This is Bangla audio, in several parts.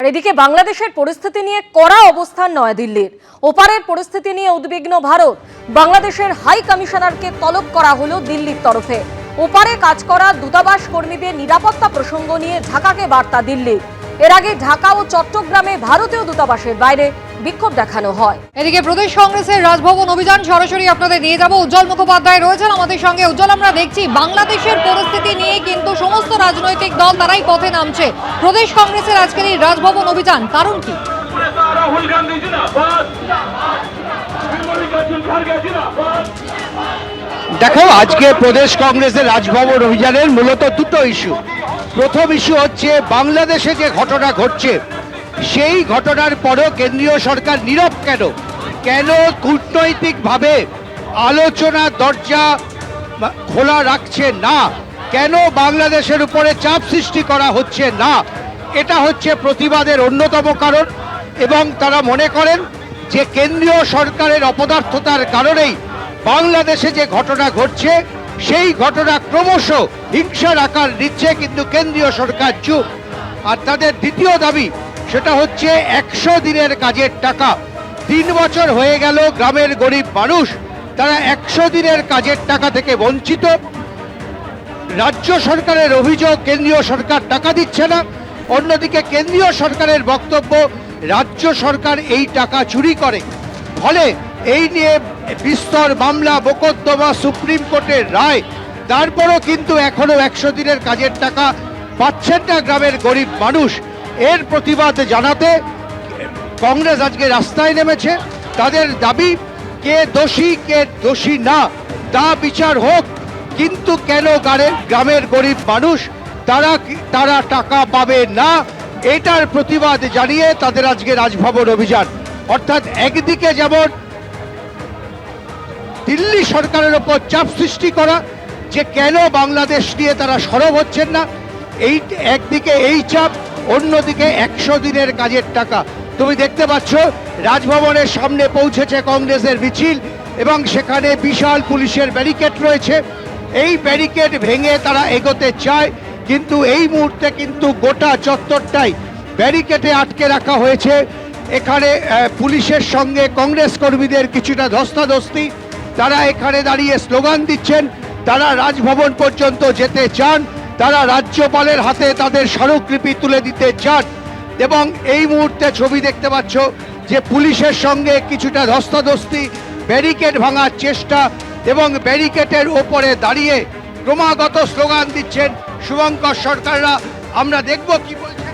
আর এদিকে বাংলাদেশের পরিস্থিতি নিয়ে কড়া অবস্থান নয়াদিল্লির। ওপারের পরিস্থিতি নিয়ে উদ্বিগ্ন ভারত। বাংলাদেশের হাই কমিশনারকে তলব করা হলো দিল্লির তরফে। ওপারে কাজ করা দূতাবাস কর্মীদের নিরাপত্তা প্রসঙ্গ নিয়ে ঢাকাকে বার্তা দিল্লি। এর আগে ঢাকা ও চট্টগ্রামে ভারতীয় দূতাবাসের বাইরে বিক্ষোভ দেখানো হয়। এদিকে প্রদেশ কংগ্রেসের রাজভবন অভিযান সরাসরি আপনাদের নিয়ে যাব। উজ্জ্বল মুখোপাধ্যায় রয়েছেন আমাদের সঙ্গে। উজ্জ্বল, আমরা দেখছি বাংলাদেশের পরিস্থিতি নিয়ে কিন্তু সমস্ত রাজনৈতিক দল তারাই পথে নামছে। প্রদেশ কংগ্রেসের আজকের এই রাজভবন অভিযান কারণ কি? দেখো, আজকে প্রদেশ কংগ্রেসের রাজভবন অভিযানের মূলত দুটো ইস্যু। প্রথম ইস্যু হচ্ছে বাংলাদেশে যে ঘটনা ঘটছে সেই ঘটনার পরও কেন্দ্রীয় সরকার নীরব কেন? কেন কূটনৈতিকভাবে আলোচনার দরজা খোলা রাখছে না? কেন বাংলাদেশের উপরে চাপ সৃষ্টি করা হচ্ছে না? এটা হচ্ছে প্রতিবাদের অন্যতম কারণ। এবং তারা মনে করেন যে কেন্দ্রীয় সরকারের অপদার্থতার কারণেই বাংলাদেশে যে ঘটনা ঘটছে সেই ঘটনা ক্রমশ হিংসার আকার নিচ্ছে, কিন্তু কেন্দ্রীয় সরকার চুপ। আর তাদের দ্বিতীয় দাবি সেটা হচ্ছে 100 দিনের কাজের টাকা। 3 বছর হয়ে গেল গ্রামের গরিব মানুষ তারা 100 দিনের কাজের টাকা থেকে বঞ্চিত। রাজ্য সরকারের অভিযোগ কেন্দ্রীয় সরকার টাকা দিচ্ছে না। অন্যদিকে কেন্দ্রীয় সরকারের বক্তব্য রাজ্য সরকার এই টাকা চুরি করে। ফলে এই নিয়ে বিস্তর মামলা, মোকদ্দমা, সুপ্রিম কোর্টের রায়, তারপরও কিন্তু এখনো 100 দিনের কাজের টাকা পাচ্ছেন না গ্রামের গরিব মানুষ। এর প্রতিবাদ জানাতে কংগ্রেস আজকে রাস্তায় নেমেছে। তাদের দাবি কে দোষী কে দোষী না তা বিচার হোক, কিন্তু কেন গ্রামের গরিব মানুষ তারা টাকা পাবে না, এটার প্রতিবাদ জানিয়ে তাদের আজকে রাজভবন অভিযান। অর্থাৎ একদিকে যেমন দিল্লি সরকারের ওপর চাপ সৃষ্টি করা যে কেন বাংলাদেশ নিয়ে তারা সরব হচ্ছেন না, এই একদিকে এই চাপ, অন্যদিকে 100 দিনের কাজের টাকা। তুমি দেখতে পাচ্ছ রাজভবনের সামনে পৌঁছেছে কংগ্রেসের মিছিল এবং সেখানে বিশাল পুলিশের ব্যারিকেড রয়েছে। এই ব্যারিকেড ভেঙে তারা এগোতে চায়, কিন্তু এই মুহূর্তে কিন্তু গোটা চত্বরটাই ব্যারিকেডে আটকে রাখা হয়েছে। এখানে পুলিশের সঙ্গে কংগ্রেস কর্মীদের কিছুটা ধস্তাধস্তি। তারা এখানে দাঁড়িয়ে স্লোগান দিচ্ছেন, তারা রাজভবন পর্যন্ত যেতে চান, তারা রাজ্যপালের হাতে তাদের স্মারকলিপি তুলে দিতে চান। এবং এই মুহূর্তে ছবি দেখতে পাচ্ছ যে পুলিশের সঙ্গে কিছুটা ধস্তাধস্তি, ব্যারিকেড ভাঙার চেষ্টা এবং ব্যারিকেডের ওপরে দাঁড়িয়ে ক্রমাগত স্লোগান দিচ্ছেন শুভঙ্কর সরকাররা। আমরা দেখব কি বলছেন।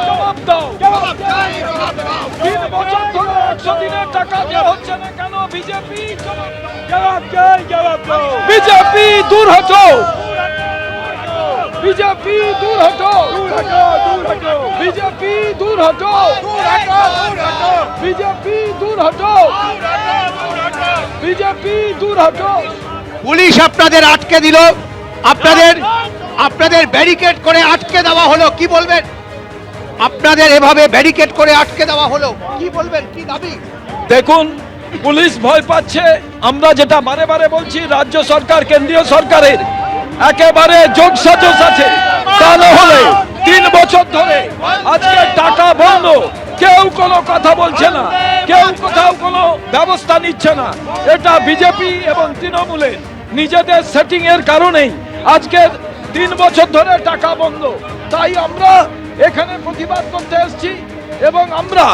জবাব দাও, জবাব চাই, জবাব দাও। 3 বছর ধরে 100 দিনের টাকা দেওয়া হচ্ছে না কেন? বিজেপি জবাব চাই, জবাব দাও। বিজেপি দূর হটো, বিজেপি দূর হটো, দূর হটো, দূর হটো। বিজেপি দূর হটো, দূর হটো, দূর হটো। বিজেপি দূর হটো, দূর হটো, দূর হটো। বিজেপি দূর হটো। পুলিশ আপনাদের আটকে দিল, আপনাদের ব্যারিকেড করে আটকে দেওয়া হলো, কি বলবেন? আপনাদের এভাবে ব্যারিকেড করে আটকে দেওয়া হলো, কি বলবেন, কি দাবি? দেখুন, পুলিশ ভয় পাচ্ছে। আমরা যেটা বারে বারে বলছি, রাজ্য সরকার কেন্দ্রীয় সরকারের একেবারে যোগসাজশ আছে। তা না হলে 3 বছর ধরে আজকে টাকা বন্ধ, কেউ কোনো কথা বলছে না, কেউ কোথাও কোনো ব্যবস্থা নিচ্ছে না। এটা বিজেপি এবং তৃণমূলের নিজেদের সেটিং এর কারণেই আজকে 3 বছর ধরে টাকা বন্ধ। তাই আমরা এখানে প্রতিবাদ করতে এসেছি এবং আমরা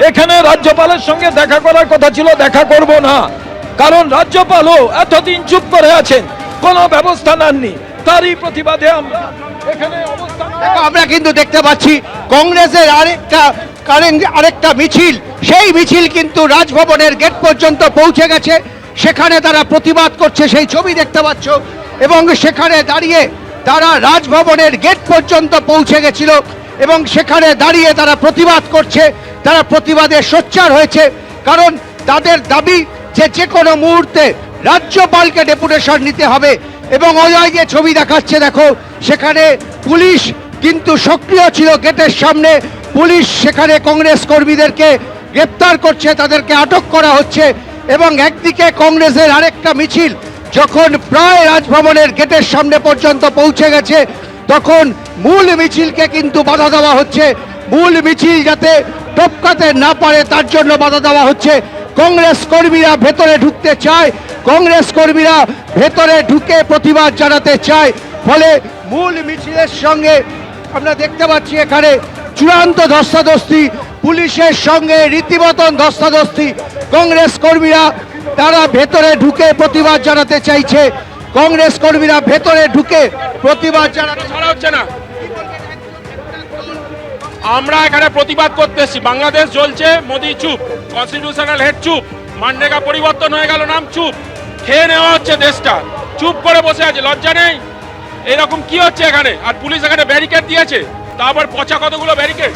এখানে রাজ্যপালের সঙ্গে দেখা করার কথা ছিল, দেখা করব না। কারণ রাজ্যপালও এতদিন চুপ করে আছেন, কোনো ব্যবস্থা নেননি। তারই প্রতিবাদে আমরা এখানে অবস্থান। আমরা কিন্তু দেখতে পাচ্ছি কংগ্রেসের আরেকটা মিছিল, সেই মিছিল কিন্তু রাজভবনের গেট পর্যন্ত পৌঁছে গেছে। সেখানে তারা প্রতিবাদ করছে, সেই ছবি দেখতে পাচ্ছ। এবং সেখানে দাঁড়িয়ে তারা রাজভবনের গেট পর্যন্ত পৌঁছে গেছিল এবং সেখানে দাঁড়িয়ে তারা প্রতিবাদ করছে। তারা প্রতিবাদে সোচ্চার হয়েছে, কারণ তাদের দাবি যে কোনো মুহূর্তে রাজ্যপালকে ডেপুটেশন নিতে হবে। এবং অজয় যে ছবি দেখাচ্ছে, দেখো সেখানে পুলিশ কিন্তু সক্রিয় ছিল গেটের সামনে। পুলিশ সেখানে কংগ্রেস কর্মীদেরকে গ্রেপ্তার করছে, তাদেরকে আটক করা হচ্ছে। এবং একদিকে কংগ্রেসের আরেকটা মিছিল যখন প্রায় রাজভবনের গেটের সামনে পর্যন্ত পৌঁছে গেছে, তখন মূল মিছিলকে কিন্তু বাধা দেওয়া হচ্ছে। মূল মিছিল যাতে টপকাতে না পারে তার জন্য বাধা দেওয়া হচ্ছে। কংগ্রেস কর্মীরা ভেতরে ঢুকতে চায়, কংগ্রেস কর্মীরা ভেতরে ঢুকে প্রতিবাদ জানাতে চায়, ফলে মূল মিছিলের সঙ্গে আমরা দেখতে পাচ্ছি এখানে চূড়ান্ত ধস্তাধস্তি, পুলিশের সঙ্গে রীতিমতন ধস্তাধস্তি। কংগ্রেস কর্মীরা তারা ভেতরে ঢুকে প্রতিবাদ জানাতে চাইছে, কংগ্রেস কর্মীরা ভেতরে ঢুকে প্রতিবাদ জানাতে ছাড়া হচ্ছে না। আমরা এখানে প্রতিবাদ করতে এসেছি। বাংলাদেশ জ্বলছে, মোদি চুপ, কনস্টিটিউশনাল হেড চুপ, মানরেগা পরিবর্তন হয়ে গেল, নাম চুপ, খেয়ে নেওয়া হচ্ছে দেশটা, চুপ করে বসে আছে, লজ্জা নেই? এরকম কি হচ্ছে এখানে? আর পুলিশ এখানে ব্যারিকেড দিয়েছে, তারপর পচা কতগুলো ব্যারিকেড।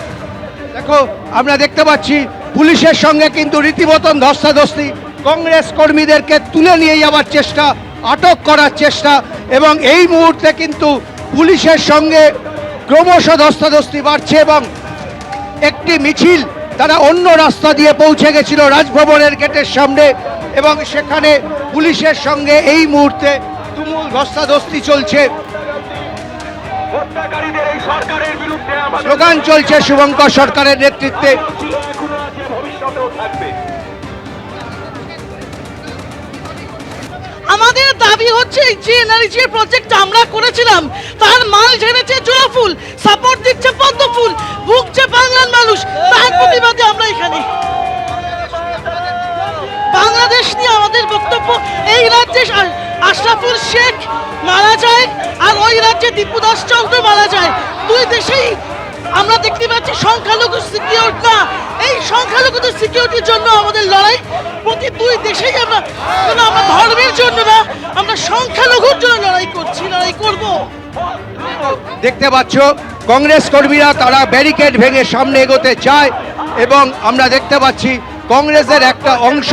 দেখো আমরা দেখতে পাচ্ছি পুলিশের সঙ্গে কিন্তু রীতিমতন ধস্তাধস্তি, কংগ্রেস কর্মীদেরকে তুলে নিয়ে যাওয়ার চেষ্টা, আটক করার চেষ্টা, এবং এই মুহূর্তে কিন্তু পুলিশের সঙ্গে ক্রমশ ধস্তাধস্তি বাড়ছে এবং একটি মিছিল তারা অন্য রাস্তা দিয়ে পৌঁছে গেছিল রাজভবনের গেটের সামনে, এবং সেখানে পুলিশের সঙ্গে এই মুহূর্তে তুমুল ধস্তাধস্তি চলছে, স্লোগান চলছে শুভঙ্কর সরকারের নেতৃত্বে। আমাদের দাবি হচ্ছে যে এনআরজি প্রজেক্ট আমরা করেছিলাম তার মাল ঝেড়েছে জোড়া ফুল, সাপোর্ট দিচ্ছে পদ্ম ফুল, ভুগছে বাংলার মানুষ, তার প্রতিবাদে আমরা এখানে। বাংলাদেশ নিয়ে আমাদের বক্তব্য, এই রাজ্যে আশরাফুল শেখ মারা যায় আর ওই রাজ্যে দীপুদাস চন্দ্র মারা যায়, দুই দেশেই আমরা দেখতে পাচ্ছি সংখ্যালঘু সিকিউর না। এই সংখ্যালঘুদের সিকিউরিটির জন্য আমাদের লড়াই, প্রতি দুই দেশেই আমরা ধর্মের জন্য না, আমরা সংখ্যালঘুর জন্য লড়াই করছি, লড়াই করব। দেখতে পাচ্ছ কংগ্রেস কর্মীরা তারা ব্যারিকেড ভেঙে সামনে এগোতে চায়, এবং আমরা দেখতে পাচ্ছি কংগ্রেসের একটা অংশ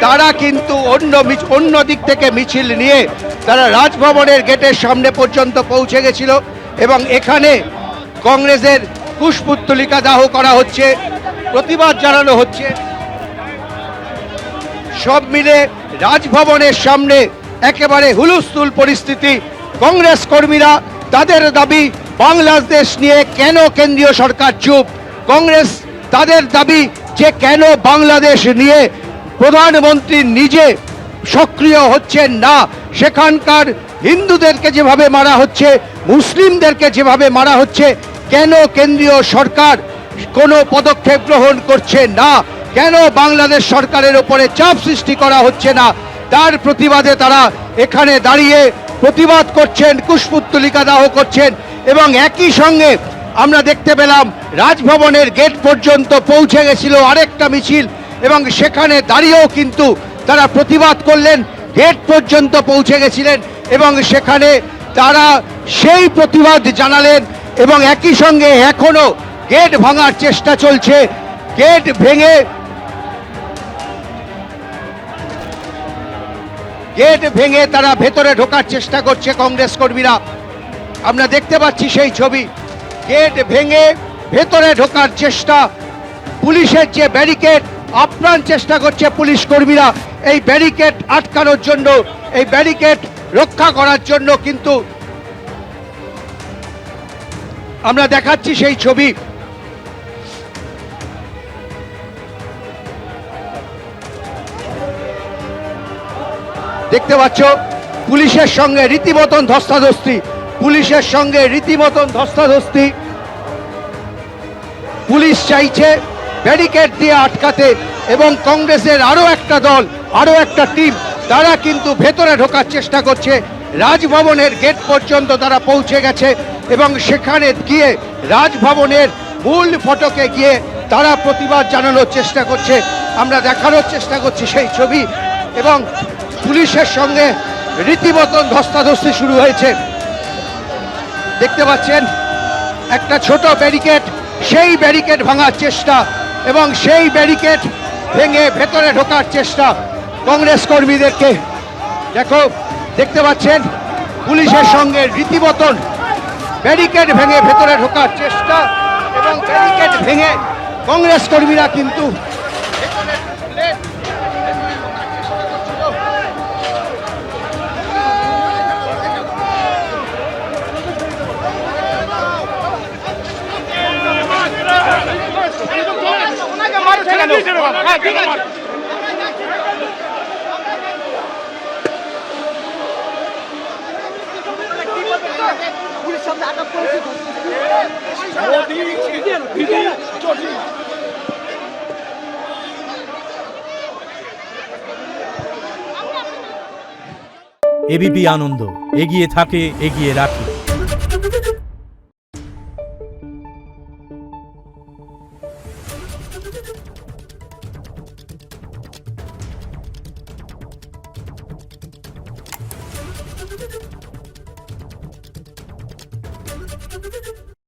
তারা কিন্তু অন্য দিক থেকে মিছিল নিয়ে তারা রাজভবনের গেটের সামনে পর্যন্ত পৌঁছে গেছিল, এবং এখানে কংগ্রেসের কুশপুত্তলিকা দাহ করা হচ্ছে, প্রতিবাদ জানানো হচ্ছে। সব মিলে রাজভবনের সামনে একেবারে হুলস্থুল পরিস্থিতি। কংগ্রেস কর্মীরা তাদের দাবি, বাংলাদেশ নিয়ে কেন কেন্দ্রীয় সরকার চুপ? কংগ্রেস তাদের দাবি যে কেন বাংলাদেশ নিয়ে প্রধানমন্ত্রী নিজে সক্রিয় হচ্ছেন না, সেখানকার হিন্দুদেরকে যেভাবে মারা হচ্ছে, মুসলিমদেরকে যেভাবে মারা হচ্ছে, কেন কেন্দ্রীয় সরকার কোনো পদক্ষেপ গ্রহণ করছে না, কেন বাংলাদেশ সরকারের উপরে চাপ সৃষ্টি করা হচ্ছে না, তার প্রতিবাদে তারা এখানে দাঁড়িয়ে প্রতিবাদ করছেন, কুশপুত্তলিকা দাহ করছেন। এবং একই সঙ্গে আমরা দেখতে পেলাম রাজভবনের গেট পর্যন্ত পৌঁছে গেছিল আরেকটা মিছিল, এবং সেখানে দাঁড়িয়েও কিন্তু তারা প্রতিবাদ করলেন, গেট পর্যন্ত পৌঁছে গেছিলেন এবং সেখানে তারা সেই প্রতিবাদ জানালেন। এবং একই সঙ্গে এখনো গেট ভাঙার চেষ্টা চলছে, গেট ভেঙে তারা ভেতরে ঢোকার চেষ্টা করছে কংগ্রেস কর্মীরা। আমরা দেখতে পাচ্ছি সেই ছবি, গেট ভেঙে ভেতরে ঢোকার চেষ্টা, পুলিশের যে ব্যারিকেড, আপ্রাণ চেষ্টা করছে পুলিশ কর্মীরা এই ব্যারিকেড আটকানোর জন্য, এই ব্যারিকেড রক্ষা করার জন্য, কিন্তু আমরা দেখাচ্ছি সেই ছবি। দেখতে পাচ্ছ পুলিশের সঙ্গে রীতিমতন ধস্তাধস্তি, পুলিশের সঙ্গে রীতিমতন ধস্তাধস্তি। পুলিশ চাইছে ব্যারিকেড দিয়ে আটকাতে, এবং কংগ্রেসের আরো একটা দল, আরো একটা টিম তারা কিন্তু ভেতরে ঢোকার চেষ্টা করছে। রাজভবনের গেট পর্যন্ত তারা পৌঁছে গেছে এবং সেখানে গিয়ে রাজভবনের মূল ফটকে গিয়ে তারা প্রতিবাদ জানানোর চেষ্টা করছে। আমরা দেখানোর চেষ্টা করছি সেই ছবি, এবং পুলিশের সঙ্গে রীতিমতন ধস্তাধস্তি শুরু হয়েছে। দেখতে পাচ্ছেন একটা ছোট ব্যারিকেড, সেই ব্যারিকেড ভাঙার চেষ্টা এবং সেই ব্যারিকেড ভেঙে ভেতরে ঢোকার চেষ্টা কংগ্রেস কর্মীদেরকে। দেখতে পাচ্ছেন পুলিশের সঙ্গে রীতিমতন ব্যারিকেড ভেঙে ভেতরে ঢোকার চেষ্টা, এবং ব্যারিকেড ভেঙে কংগ্রেস কর্মীরা কিন্তু ভেতরে ঢুকলেন। এবিপি আনন্দ, এগিয়ে থাকে, এগিয়ে রাখে।